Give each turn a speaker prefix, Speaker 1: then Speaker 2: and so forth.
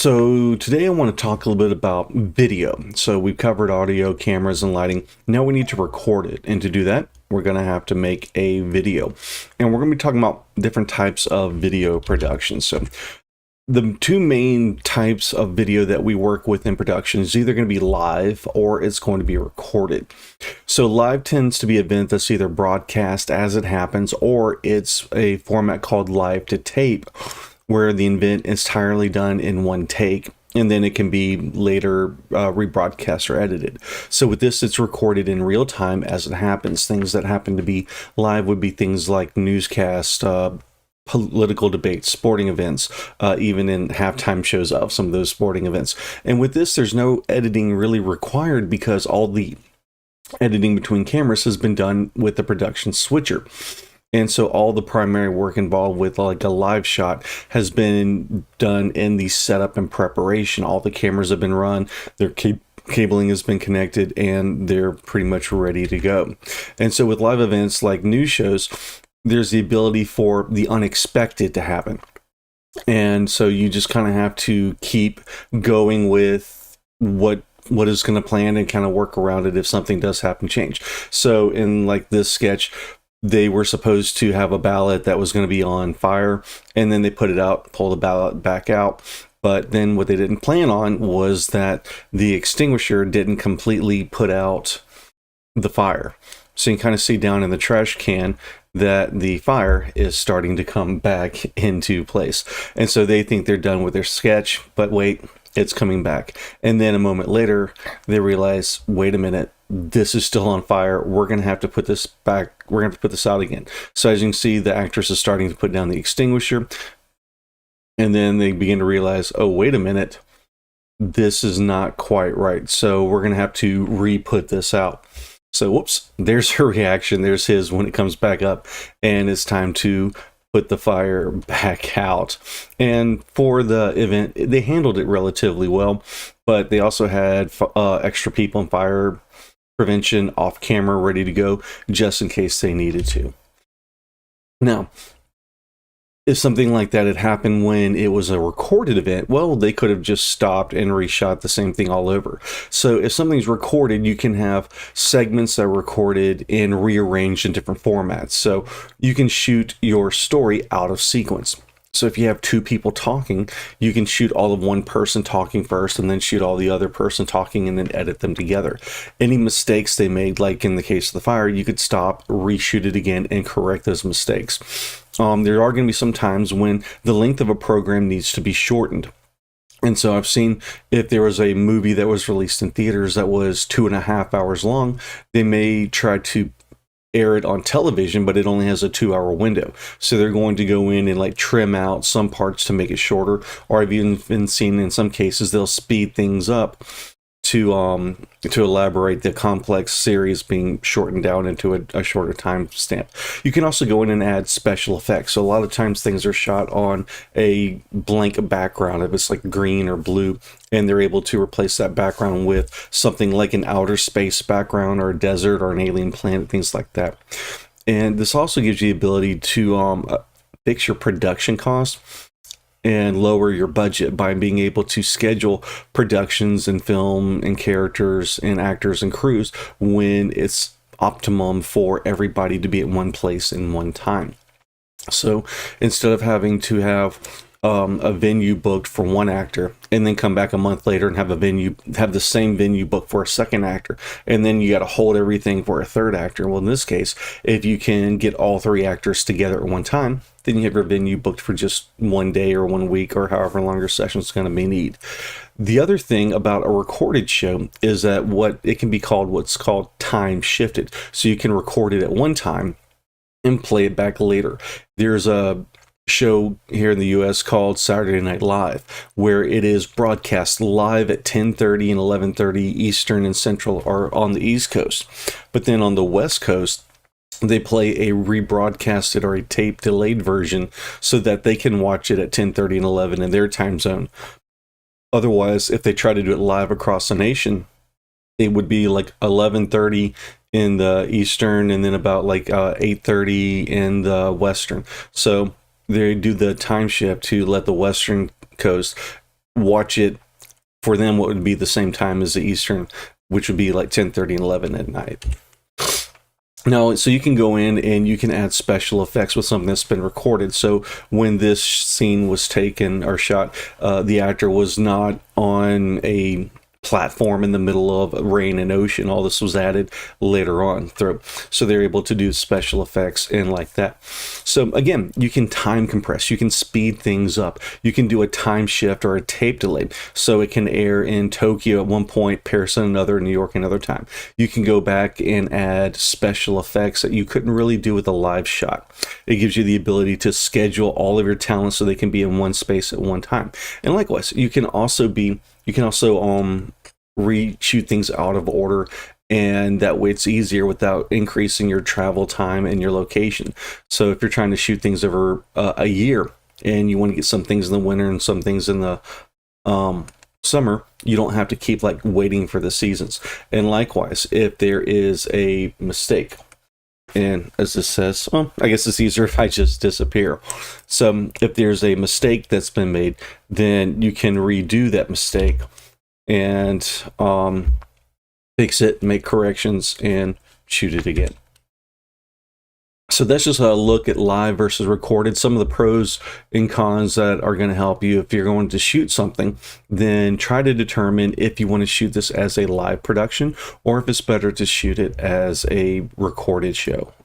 Speaker 1: So today I want to talk a little bit about video. So we've covered audio, cameras, and lighting. Now we need to record it. And to do that, we're going to have to make a video. And we're going to be talking about different types of video production. So the two main types of video that we work with in production is either going to be live or it's going to be recorded. So live tends to be an event that's either broadcast as it happens, or it's a format called live to tape, where the event is entirely done in one take, and then it can be later rebroadcast or edited. So with this, it's recorded in real time as it happens. Things that happen to be live would be things like newscasts, political debates, sporting events, even in halftime shows of some of those sporting events. And with this, there's no editing really required because all the editing between cameras has been done with the production switcher. And so all the primary work involved with like a live shot has been done in the setup and preparation. All the cameras have been run, their cabling has been connected, and they're pretty much ready to go. And so with live events like news shows, there's the ability for the unexpected to happen. And so you just kind of have to keep going with what is going to plan and kind of work around it if something does happen change. So in like this sketch, they were supposed to have a ballot that was going to be on fire, and then they put it out, pull the ballot back out. But then what they didn't plan on was that the extinguisher didn't completely put out the fire. So you can kind of see down in the trash can that the fire is starting to come back into place. And so they think they're done with their sketch, but wait, it's coming back. And then a moment later, they realize, wait a minute, this is still on fire. We're going to have to put this back. We're going to have to put this out again. So as you can see, the actress is starting to put down the extinguisher. And then they begin to realize, oh, wait a minute, this is not quite right. So we're going to have to re-put this out. So whoops, there's her reaction. There's his when it comes back up. And it's time to put the fire back out. And for the event, they handled it relatively well. But they also had extra people in fire prevention off camera ready to go just in case they needed to. Now, if something like that had happened when it was a recorded event, well, they could have just stopped and reshot the same thing all over. So if something's recorded, you can have segments that are recorded and rearranged in different formats. So you can shoot your story out of sequence. So if you have two people talking, you can shoot all of one person talking first and then shoot all the other person talking and then edit them together. Any mistakes they made, like in the case of the fire, you could stop, reshoot it again, and correct those mistakes. There are going to be some times when the length of a program needs to be shortened. And so I've seen if there was a movie that was released in theaters that was 2.5 hours long, they may try to air it on television, but it only has a 2-hour window. So they're going to go in and like trim out some parts to make it shorter. Or I've even been seen in some cases, they'll speed things up to elaborate the complex series being shortened down into a shorter time stamp. You can also go in and add special effects. So a lot of times things are shot on a blank background, if it's like green or blue, and they're able to replace that background with something like an outer space background or a desert or an alien planet, things like that. And this also gives you the ability to fix your production costs and lower your budget by being able to schedule productions and film and characters and actors and crews when it's optimum for everybody to be at one place in one time. So instead of having to have a venue booked for one actor and then come back a month later and have the same venue booked for a second actor, and then you got to hold everything for a third actor. Well, in this case, if you can get all three actors together at one time, then you have your venue booked for just one day or 1 week or however long your session is going to be need. The other thing about a recorded show is that what's called time shifted. So you can record it at one time and play it back later. There's a show here in the US called Saturday Night Live, where it is broadcast live at 10:30 and 11:30 Eastern and Central, or on the East Coast. But then on the West Coast, they play a rebroadcasted or a tape delayed version so that they can watch it at 10:30 and 11 in their time zone. Otherwise, if they try to do it live across the nation, it would be like 11:30 in the Eastern and then about like 8:30 in the Western. So they do the time shift to let the Western Coast watch it for them what would be the same time as the Eastern, which would be like 10:30 and 11 at night. Now, so you can go in and you can add special effects with something that's been recorded. So when this scene was taken or shot, the actor was not on a platform in the middle of rain and ocean. All this was added later on through, so they're able to do special effects and like that. So again, you can time compress, you can speed things up, you can do a time shift or a tape delay, so it can air in Tokyo at one point, Paris another, New York another time. You can go back and add special effects that you couldn't really do with a live shot. It gives you the ability to schedule all of your talents so they can be in one space at one time. And likewise, you can also reshoot things out of order, and that way it's easier without increasing your travel time and your location. So if you're trying to shoot things over a year and you want to get some things in the winter and some things in the summer, you don't have to keep like waiting for the seasons. And likewise, if there is a mistake, and as this says, well, I guess it's easier if I just disappear. So if there's a mistake that's been made, then you can redo that mistake and fix it, make corrections, and shoot it again. So that's just a look at live versus recorded. Some of the pros and cons that are going to help you if you're going to shoot something. Then try to determine if you want to shoot this as a live production or if it's better to shoot it as a recorded show.